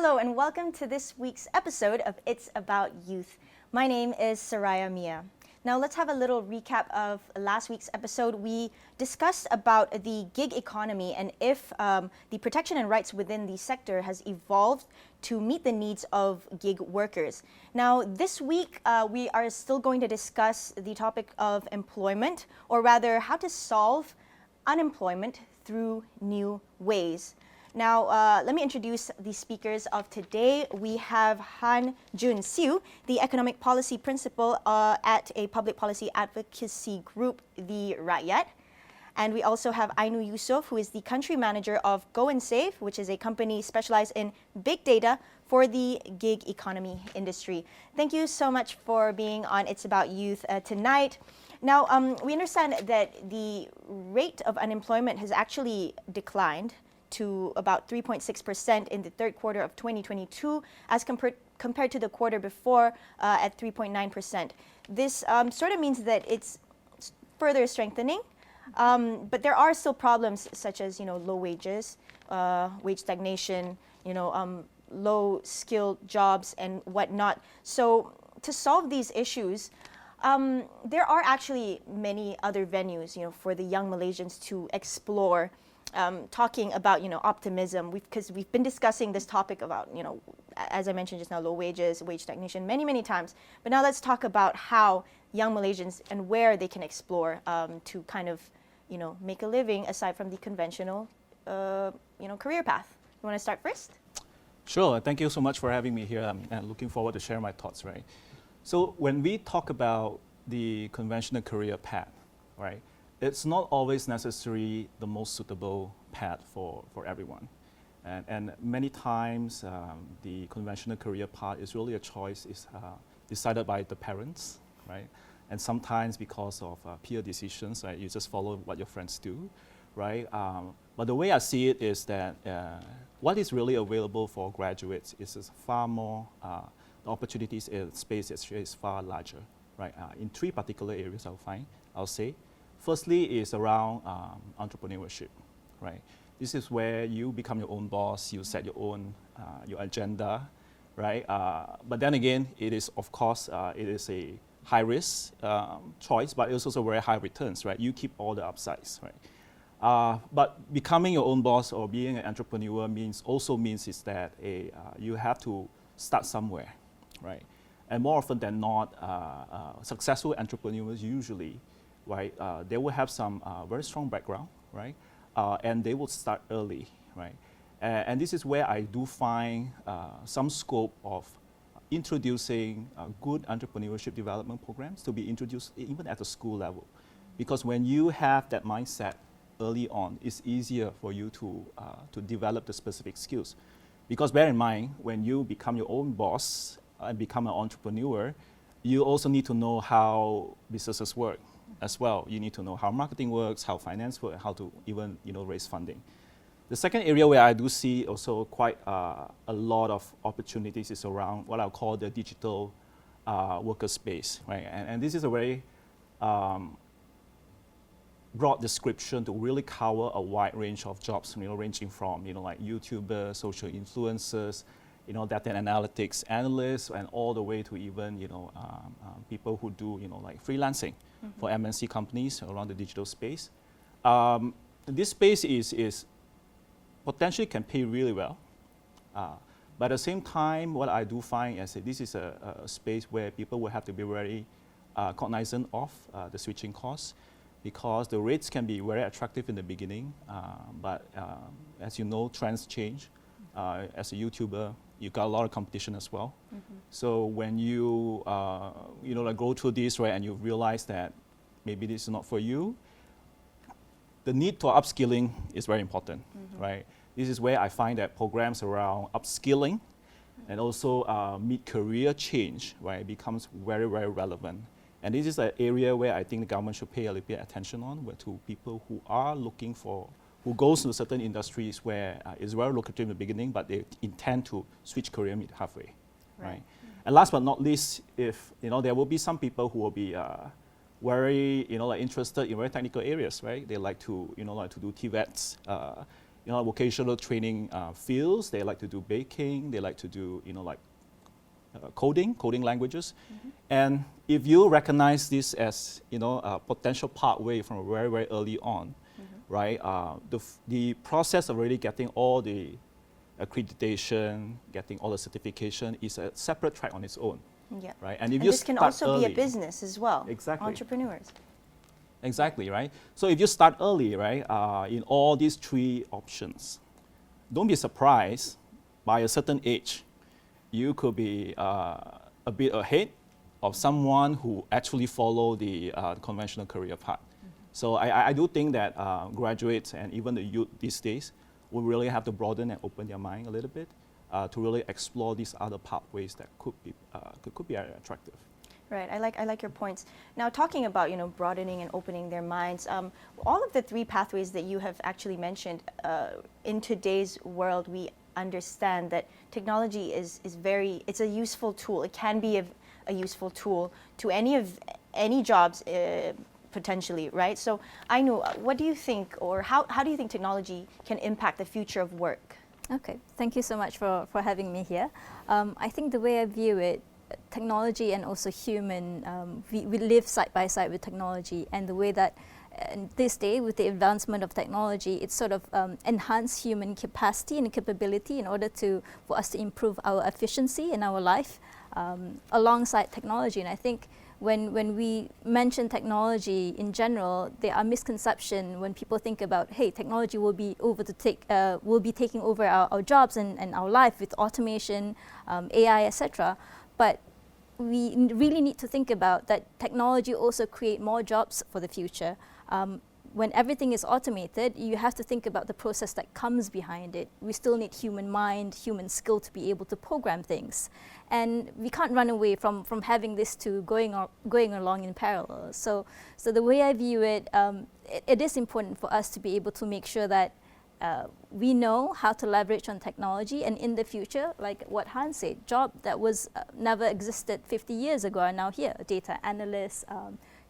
Hello and welcome to this week's episode of It's About Youth. My name is Saraya Mia. Now let's have a little recap of last week's episode. We discussed about the gig economy and if the protection and rights within the sector has evolved to meet the needs of gig workers. Now this week we are still going to discuss the topic of employment, or rather how to solve unemployment through new ways. Now, let me introduce the speakers of today. We have Han Jun Siu, the Economic Policy Principal at a public policy advocacy group, the Rakyat. And we also have Ainu Yusof, who is the Country Manager of Go and Save, which is a company specialized in big data for the gig economy industry. Thank you so much for being on It's About Youth tonight. Now, we understand that the rate of unemployment has actually declined to about 3.6% in the third quarter of 2022 as compared to the quarter before at 3.9%. This sort of means that it's further strengthening, but there are still problems such as low wages, wage stagnation, low skilled jobs and whatnot. So to solve these issues, there are actually many other venues for the young Malaysians to explore. Talking about optimism, because we've been discussing this topic about as I mentioned just now, low wages, wage stagnation many times. But now let's talk about how young Malaysians and where they can explore to kind of make a living aside from the conventional career path. You want to start first? Sure. Thank you so much for having me here. And looking forward to share my thoughts. Right. So when we talk about the conventional career path, right, it's not always necessarily the most suitable path for everyone. And many times the conventional career path is really a choice decided by the parents, right? And sometimes because of peer decisions, right? You just follow what your friends do, right? But the way I see it is that what is really available for graduates is far more, the opportunities in space is far larger, right? In three particular areas I'll say. Firstly is around entrepreneurship, right? This is where you become your own boss, you set your own your agenda, right? But then again, it is of course it is a high risk choice, but it's also very high returns, right? You keep all the upsides, right? But becoming your own boss or being an entrepreneur means is that you have to start somewhere, right? And more often than not, successful entrepreneurs usually, right, they will have some very strong background, right, and they will start early, right, and this is where I do find some scope of introducing good entrepreneurship development programs to be introduced even at the school level, because when you have that mindset early on, it's easier for you to develop the specific skills, because bear in mind when you become your own boss and become an entrepreneur, you also need to know how businesses work. As well, you need to know how marketing works, how finance works, how to even raise funding. The second area where I do see also quite a lot of opportunities is around what I'll call the digital worker space, right? And this is a very broad description to really cover a wide range of jobs, ranging from like YouTubers, social influencers, data analytics analysts, and all the way to even people who do like freelancing for MNC companies around the digital space. This space is potentially can pay really well, but at the same time, what I do find is that this is a space where people will have to be very cognizant of the switching costs, because the rates can be very attractive in the beginning, but as you know, trends change. As a YouTuber, you got a lot of competition as well. So when you like go through this, right, and you realize that maybe this is not for you, the need for upskilling is very important, right? This is where I find that programs around upskilling and also mid-career change, right, becomes very relevant. And this is an area where I think the government should pay a little bit of attention on, to people who are looking for, who goes to certain industries where it's very lucrative in the beginning, but they intend to switch career halfway, right? And last but not least, if there will be some people who will be very like interested in very technical areas, right? They like to like to do TVETs, vocational training fields. They like to do baking. They like to do, coding languages. And if you recognize this as, a potential pathway from very, very early on, right? The process of really getting all the accreditation, getting all the certification is a separate track on its own. Yeah. Right? And if And you this can start also early, be a business as well. Exactly. Entrepreneurs. Exactly, right? So if you start early, right, in all these three options, don't be surprised by a certain age, you could be a bit ahead of someone who actually follow the conventional career path. So I do think that graduates and even the youth these days will really have to broaden and open their mind a little bit to really explore these other pathways that could be attractive. Right, I like your points. Now, talking about broadening and opening their minds, all of the three pathways that you have actually mentioned, in today's world, we understand that technology is it's a useful tool. It can be a useful tool to any jobs potentially, right? So, Ainu, what do you think, or how do you think technology can impact the future of work? Okay, thank you so much for having me here. I think the way I view it, technology and also human, we live side by side with technology, and the way that this day with the advancement of technology, it's sort of enhanced human capacity and capability in order for us to improve our efficiency in our life alongside technology. And I think when we mention technology in general, there are misconceptions when people think about, hey, technology will be taking over our jobs and our life with automation, AI, etc. But we really need to think about that technology also create more jobs for the future. When everything is automated, you have to think about the process that comes behind it. We still need human mind, human skill to be able to program things. And we can't run away from having this two going along in parallel. So the way I view it, it is important for us to be able to make sure that we know how to leverage on technology, and in the future, like what Hans said, job that was never existed 50 years ago are now here. Data analyst,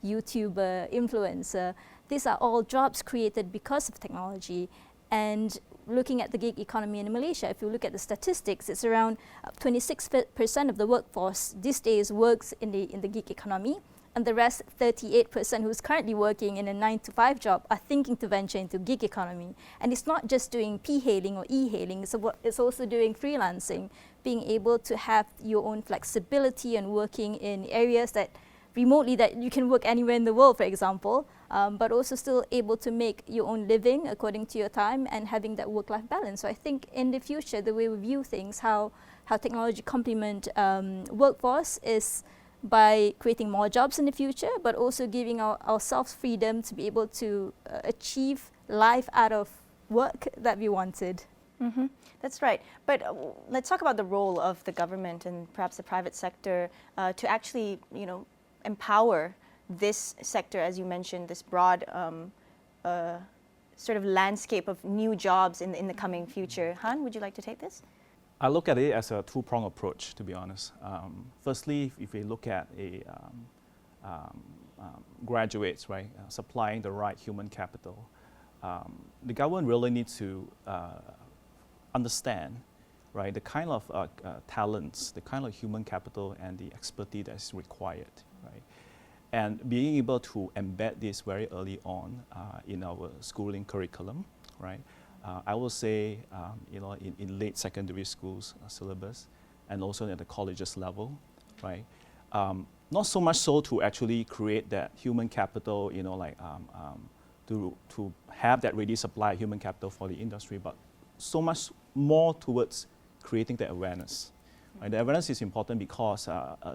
YouTuber, influencer, these are all jobs created because of technology. And looking at the gig economy in Malaysia, if you look at the statistics, it's around 26% of the workforce these days works in the gig economy. And the rest, 38% who's currently working in a 9-to-5 job are thinking to venture into gig economy. And it's not just doing P-hailing or E-hailing, it's also doing freelancing, being able to have your own flexibility and working in areas that remotely that you can work anywhere in the world, for example, but also still able to make your own living according to your time and having that work-life balance. So I think in the future, the way we view things, how technology complement workforce is by creating more jobs in the future, but also giving ourselves freedom to be able to achieve life out of work that we wanted. Mm-hmm. That's right. But let's talk about the role of the government and perhaps the private sector to actually, empower this sector, as you mentioned, this broad sort of landscape of new jobs in the coming future. Han, would you like to take this? I look at it as a two-pronged approach, to be honest. Firstly, if we look at graduates, right, supplying the right human capital, the government really needs to understand, right, the kind of talents, the kind of human capital and the expertise that is required, right, and being able to embed this very early on in our schooling curriculum, right. I will say, in late secondary schools syllabus, and also at the colleges level, right. Not so much so to actually create that human capital, to have that ready supply of human capital for the industry, but so much more towards creating the awareness. Right? The awareness is important because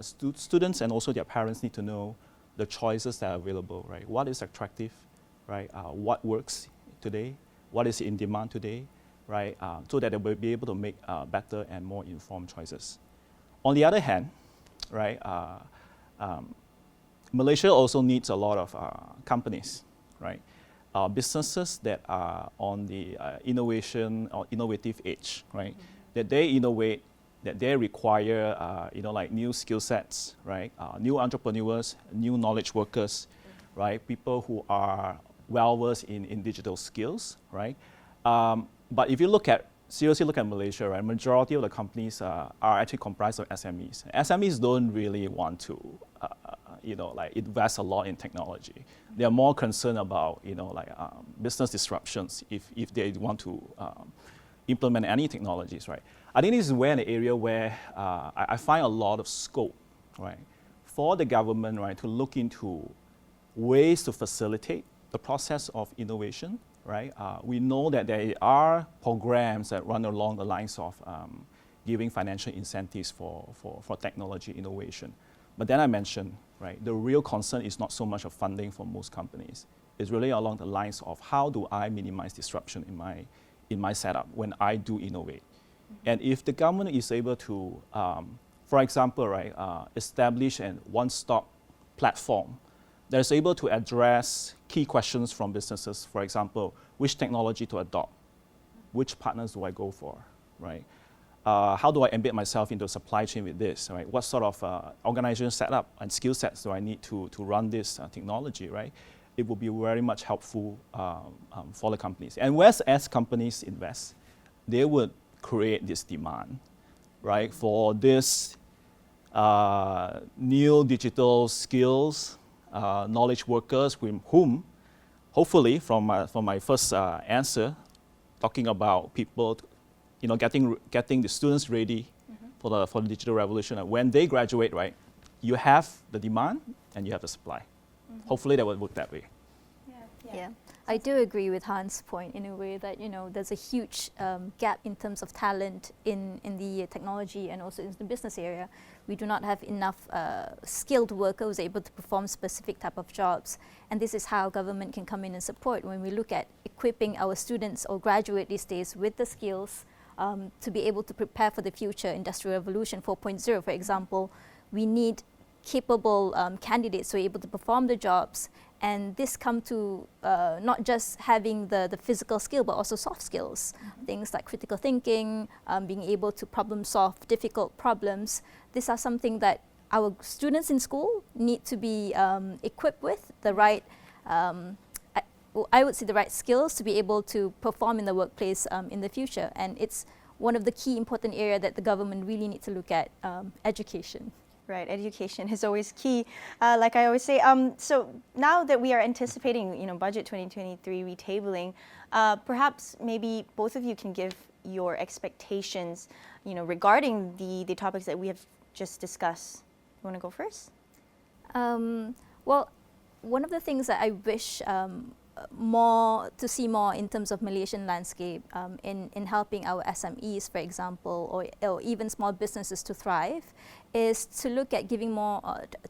students and also their parents need to know the choices that are available. Right? What is attractive? Right? What works today? What is in demand today, right? So that they will be able to make better and more informed choices. On the other hand, right, Malaysia also needs a lot of companies, right? Businesses that are on the innovation or innovative age, right? That they innovate, that they require, new skill sets, right? New entrepreneurs, new knowledge workers, right? People who are well-versed in digital skills, right? But if you seriously look at Malaysia, right, majority of the companies are actually comprised of SMEs. SMEs don't really want to, invest a lot in technology. They are more concerned about, business disruptions if they want to implement any technologies, right? I think this is an area where I find a lot of scope, right, for the government, right, to look into ways to facilitate the process of innovation, right? We know that there are programs that run along the lines of giving financial incentives for technology innovation. But then I mentioned, right, the real concern is not so much of funding for most companies. It's really along the lines of how do I minimize disruption in my setup when I do innovate. And if the government is able to, for example, right, establish a one-stop platform that is able to address key questions from businesses, for example, which technology to adopt, which partners do I go for, right? How do I embed myself into a supply chain with this, right? What sort of organization setup and skill sets do I need to run this technology, right? It will be very much helpful for the companies. And as companies invest, they would create this demand, right, for this new digital skills, knowledge workers with whom, hopefully, from my first answer, talking about people, getting the students ready for the digital revolution. When they graduate, right, you have the demand and you have the supply. Hopefully, that will work that way. Yeah, I do agree with Hans' point in a way that there's a huge gap in terms of talent in the technology and also in the business area. We do not have enough skilled workers able to perform specific type of jobs, and this is how government can come in and support. When we look at equipping our students or graduate these days with the skills to be able to prepare for the future industrial revolution 4.0, for example, we need capable candidates who are able to perform the jobs. And this come to not just having the physical skill, but also soft skills. Things like critical thinking, being able to problem solve difficult problems. These are something that our students in school need to be equipped with the right, I would say the right skills to be able to perform in the workplace in the future. And it's one of the key important areas that the government really need to look at, education. Right, education is always key, like I always say. So now that we are anticipating, budget 2023 retabling, perhaps maybe both of you can give your expectations, regarding the topics that we have just discussed. You want to go first? Well, one of the things that I wish to see more in terms of Malaysian landscape in helping our SMEs, for example, or even small businesses to thrive, is to look at giving more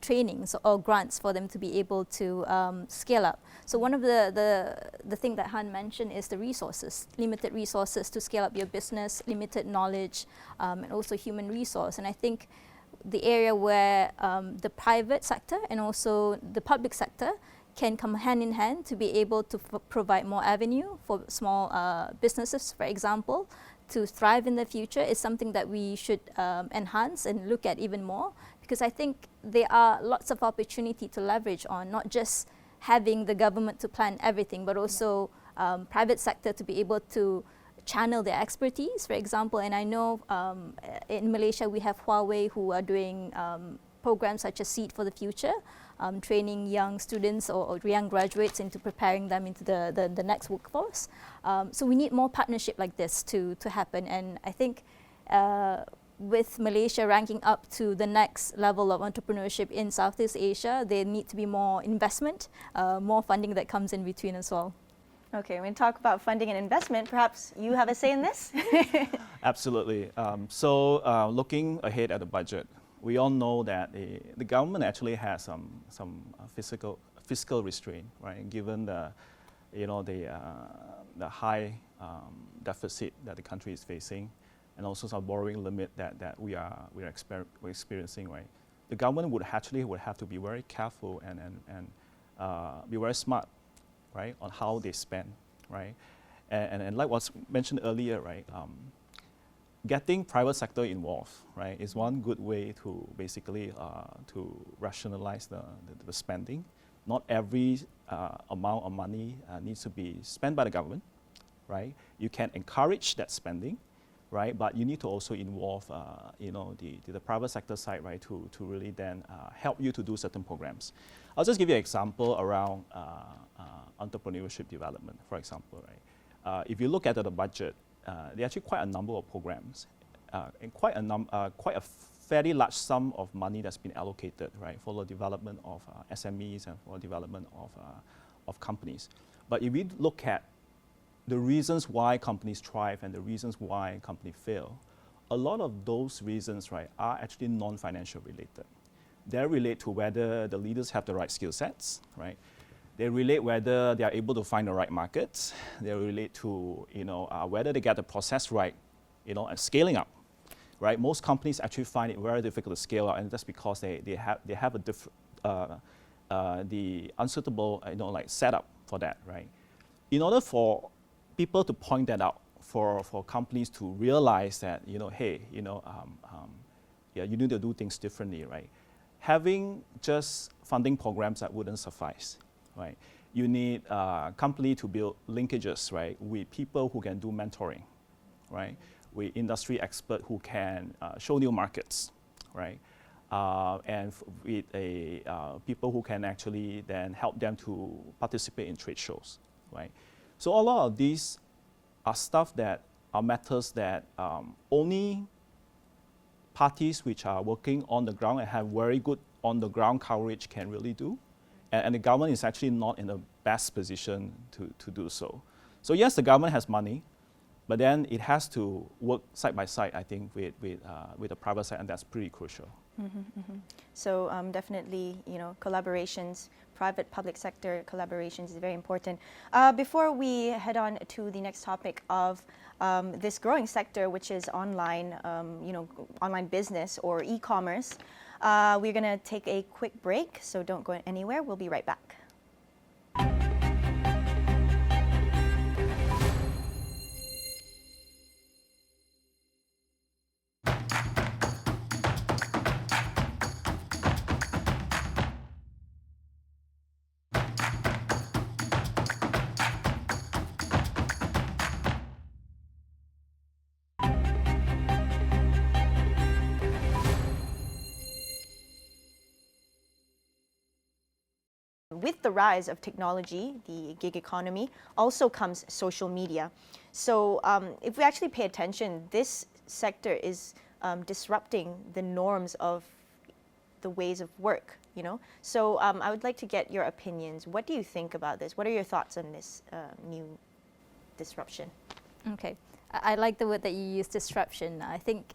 trainings or grants for them to be able to scale up. So one of the thing that Han mentioned is the resources, limited resources to scale up your business, limited knowledge, and also human resource. And I think the area where the private sector and also the public sector can come hand in hand to be able to provide more avenue for small businesses, for example, to thrive in the future is something that we should enhance and look at even more, because I think there are lots of opportunity to leverage on, not just having the government to plan everything, but also private sector to be able to channel their expertise, for example. And I know in Malaysia we have Huawei who are doing programs such as Seed for the Future, training young students or young graduates into preparing them into the next workforce. So we need more partnership like this to happen. And I think with Malaysia ranking up to the next level of entrepreneurship in Southeast Asia, there need to be more investment, more funding that comes in between as well. Okay, when we talk about funding and investment, perhaps you have a say in this? Absolutely. So looking ahead at the budget, we all know that the government actually has some fiscal restraint, right? Given the high deficit that the country is facing, and also some borrowing limit that we're experiencing, right? The government would have to be very careful and be very smart, right, on how they spend, right? And like was mentioned earlier, right? Getting private sector involved, right, is one good way to basically to rationalize the spending. Not every amount of money needs to be spent by the government, right? You can encourage that spending, right? But you need to also involve, the private sector side, right, to really then help you to do certain programs. I'll just give you an example around entrepreneurship development, for example, right? If you look at the budget, there are actually quite a number of programs and quite a fairly large sum of money that's been allocated, right, for the development of SMEs and for development of companies. But if we look at the reasons why companies thrive and the reasons why companies fail, a lot of those reasons, right, are actually non-financial related. They relate to whether the leaders have the right skill sets, right? They relate whether they are able to find the right markets. They relate to whether they get the process right, and scaling up, right? Most companies actually find it very difficult to scale up, and that's because they have the unsuitable setup for that, right? In order for people to point that out, for companies to realize that hey, you need to do things differently, right? Having just funding programs that wouldn't suffice, right? You need a company to build linkages, right, with people who can do mentoring, right? With industry experts who can show new markets, right? And with people who can actually then help them to participate in trade shows, right? So a lot of these are stuff that are matters that only parties which are working on the ground and have very good on-the-ground coverage can really do. And the government is actually not in the best position to do so. So yes, the government has money, but then it has to work side by side, I think, with the private side, and that's pretty crucial. Mm-hmm, mm-hmm. So definitely, collaborations, private-public sector collaborations is very important. Before we head on to the next topic of this growing sector, which is online, online business or e-commerce, we're going to take a quick break, so don't go anywhere. We'll be right back. With the rise of technology, the gig economy, also comes social media. So if we actually pay attention, this sector is disrupting the norms of the ways of work, So I would like to get your opinions. What do you think about this? What are your thoughts on this new disruption? Okay, I like the word that you use, disruption. I think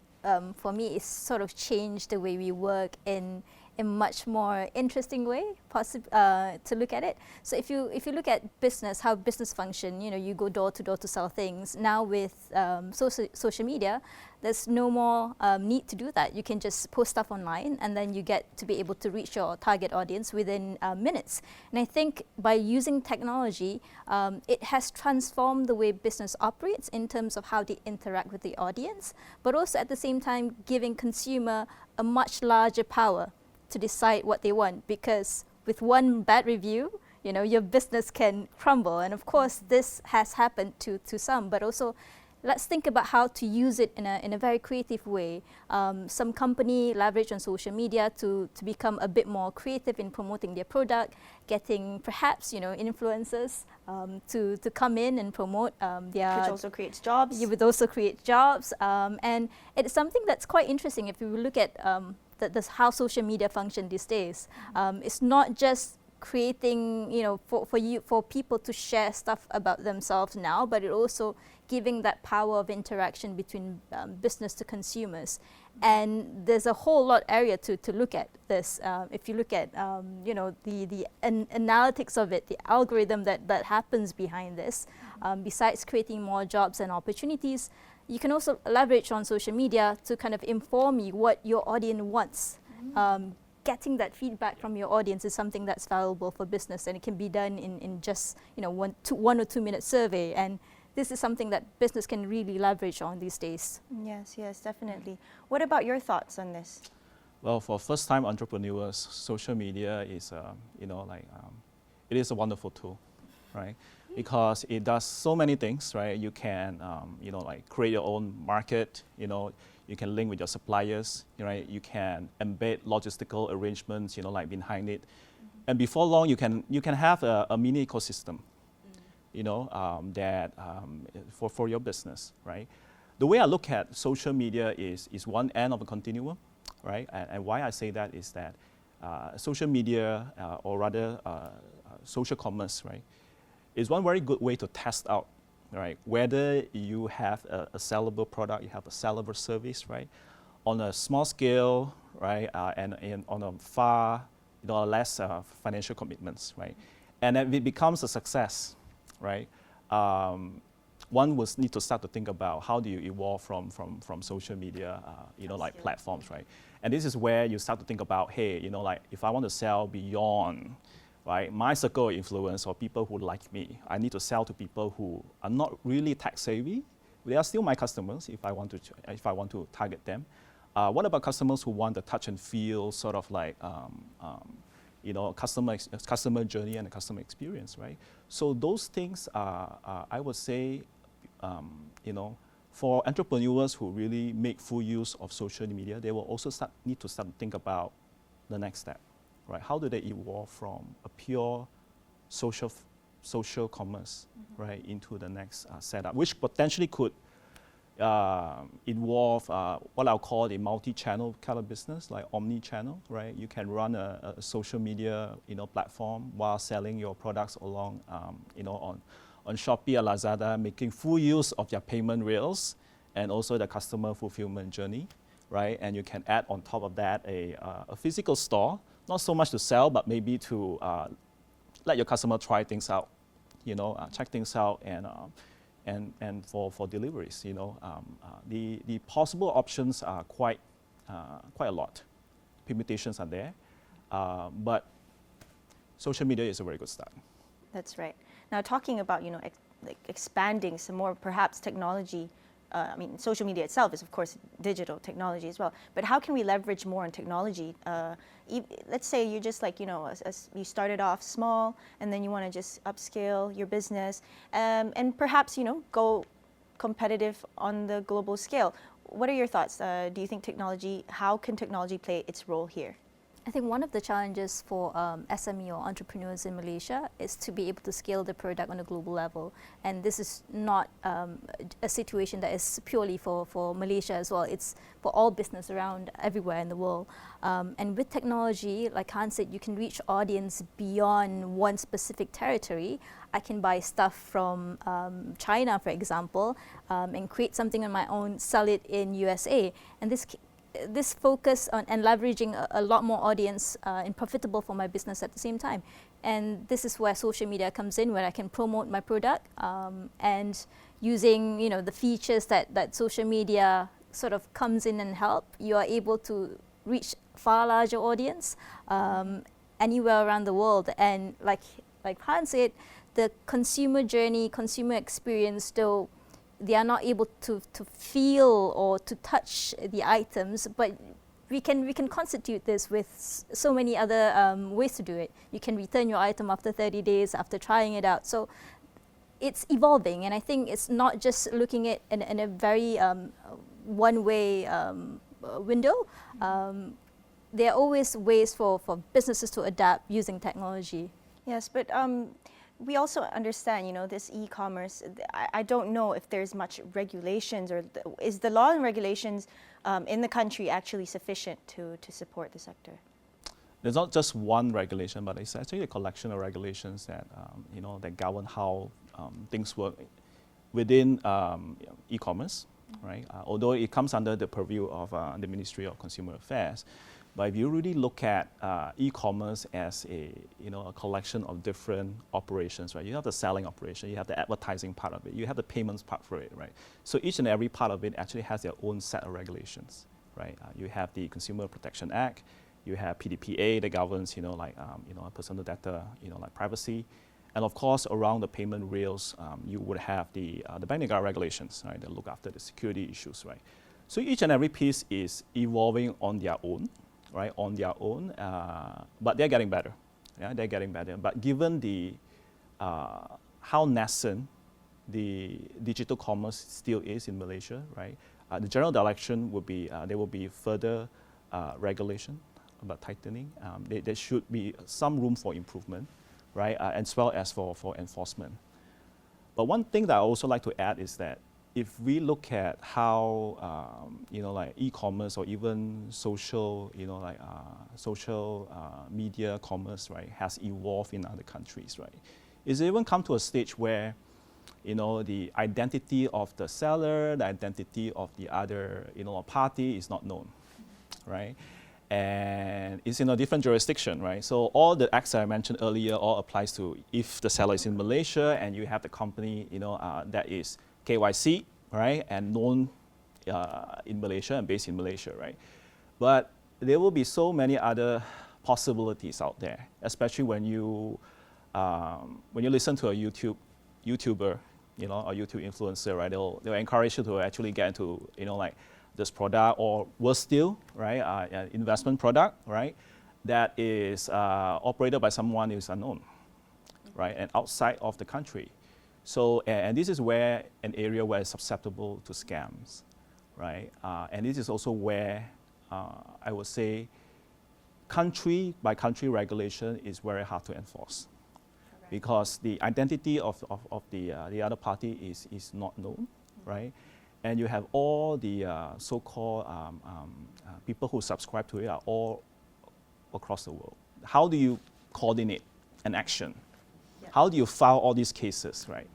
for me, it's sort of changed the way we work in a much more interesting way to look at it. So if you look at business, how business function, you go door to door to sell things. Now with social media, there's no more need to do that. You can just post stuff online, and then you get to be able to reach your target audience within minutes. And I think by using technology, it has transformed the way business operates in terms of how they interact with the audience, but also at the same time giving consumer a much larger power to decide what they want, because with one bad review, your business can crumble. And of course, this has happened to some, but also let's think about how to use it in a very creative way. Some company leverage on social media to become a bit more creative in promoting their product, getting perhaps influencers to come in and promote their. Which also creates jobs. It would also create jobs, and it's something that's quite interesting if you look at how social media function these days. It's not just creating, for people to share stuff about themselves now, but it also giving that power of interaction between business to consumers. And there's a whole lot area to look at this. If you look at the analytics of it, the algorithm that happens behind this, besides creating more jobs and opportunities, you can also leverage on social media to kind of inform you what your audience wants. Getting that feedback from your audience is something that's valuable for business, and it can be done in just 1 or 2 minute survey. And this is something that business can really leverage on these days. Yes, definitely. What about your thoughts on this? Well, for first-time entrepreneurs, social media is, it is a wonderful tool, right? because it does so many things, right? You can, like create your own market, you can link with your suppliers, right? You can embed logistical arrangements, like behind it. And before long, you can have a mini ecosystem, that for your business, right? The way I look at social media is one end of a continuum, right? And why I say that is that social media, or rather social commerce, right, is one very good way to test out, right, whether you have a sellable product, you have a sellable service, right, on a small scale, right, and on a far, less financial commitments, right, and if it becomes a success, right, one will need to start to think about how do you evolve from social media, like platforms, right, and this is where you start to think about, hey, like if I want to sell beyond, right, my circle of influence or people who like me, I need to sell to people who are not really tech savvy. They are still my customers if I want to target them. What about customers who want the touch and feel sort of like customer journey and the customer experience, right? So those things are I would say, for entrepreneurs who really make full use of social media, they will also need to start to think about the next step. Right? How do they evolve from a pure social commerce, right, into the next setup, which potentially could involve what I'll call a multi-channel kind of business, like omni-channel, right? You can run a social media, platform while selling your products along, on Shopee or Lazada, making full use of your payment rails and also the customer fulfillment journey, right? And you can add on top of that a physical store. Not so much to sell, but maybe to let your customer try things out, check things out, and for deliveries, the possible options are quite a lot. Permutations are there, but social media is a very good start. That's right. Now, talking about like expanding some more, perhaps technology. Social media itself is, of course, digital technology as well. But how can we leverage more on technology? Let's say you're just like, you started off small and then you want to just upscale your business and perhaps, go competitive on the global scale. What are your thoughts? Do you think how can technology play its role here? I think one of the challenges for SME or entrepreneurs in Malaysia is to be able to scale the product on a global level. And this is not a situation that is purely for Malaysia as well. It's for all business around everywhere in the world. And with technology, like Han said, you can reach audience beyond one specific territory. I can buy stuff from China, for example, and create something on my own, sell it in USA. And this focus on and leveraging a lot more audience and profitable for my business at the same time. And this is where social media comes in, where I can promote my product and using the features that social media sort of comes in and help, you are able to reach far larger audience anywhere around the world. And like Han said, the consumer journey, consumer experience, though they are not able to feel or to touch the items, but we can constitute this with so many other ways to do it. You can return your item after 30 days after trying it out. So it's evolving, and I think it's not just looking at in a very one-way window. There are always ways for businesses to adapt using technology. Yes, but we also understand, this e-commerce, I don't know if there's much regulations, or is the law and regulations in the country actually sufficient to support the sector? There's not just one regulation, but it's actually a collection of regulations that, that govern how things work within e-commerce, right? Although it comes under the purview of the Ministry of Consumer Affairs. But if you really look at e-commerce as a collection of different operations, right? You have the selling operation, you have the advertising part of it, you have the payments part for it, right? So each and every part of it actually has their own set of regulations, right? You have the Consumer Protection Act, you have PDPA that governs, personal data, like privacy, and of course around the payment rails, you would have the banking guard regulations, right? That look after the security issues, right? So each and every piece is evolving on their own. Right, on their own, but they're getting better. Yeah, they're getting better. But given the how nascent the digital commerce still is in Malaysia, right? The general direction would be there will be further regulation about tightening. There should be some room for improvement, right? As well as for enforcement. But one thing that I also like to add is that if we look at how like e-commerce or even social, social media commerce, right, has evolved in other countries, right? It's even come to a stage where, the identity of the seller, the identity of the other, party is not known, right? And it's in a different jurisdiction, right? So all the acts that I mentioned earlier all applies to if the seller is in Malaysia and you have the company, that is KYC, right, and known in Malaysia and based in Malaysia, right? But there will be so many other possibilities out there, especially when you listen to a YouTuber, a YouTube influencer, right? They'll encourage you to actually get into, like this product, or worse still, right, an investment product, right, that is operated by someone who is unknown, right, and outside of the country. So, and this is where an area where it's susceptible to scams, right? And this is also where I would say country by country regulation is very hard to enforce, because the identity of the other party is not known, right? And you have all the so-called people who subscribe to it are all across the world. How do you coordinate an action? Yeah. How do you file all these cases, right?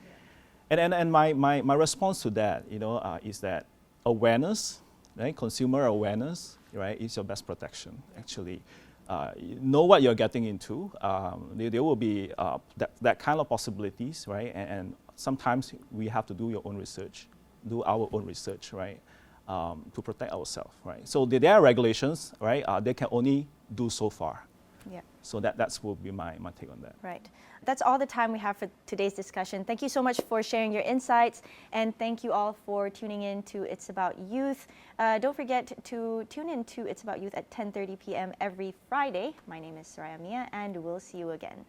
Yeah. And my response to that, is that awareness, right? Consumer awareness, right, is your best protection, actually. Know what you're getting into. There will be that kind of possibilities, right? And sometimes we have to do our own research, right, to protect ourselves, right? So there are regulations, right? They can only do so far. Yeah. So that's will be my take on that. Right. That's all the time we have for today's discussion. Thank you so much for sharing your insights, and thank you all for tuning in to It's About Youth. Don't forget to tune in to It's About Youth at 10:30 p.m. every Friday. My name is Soraya Mia, and we'll see you again.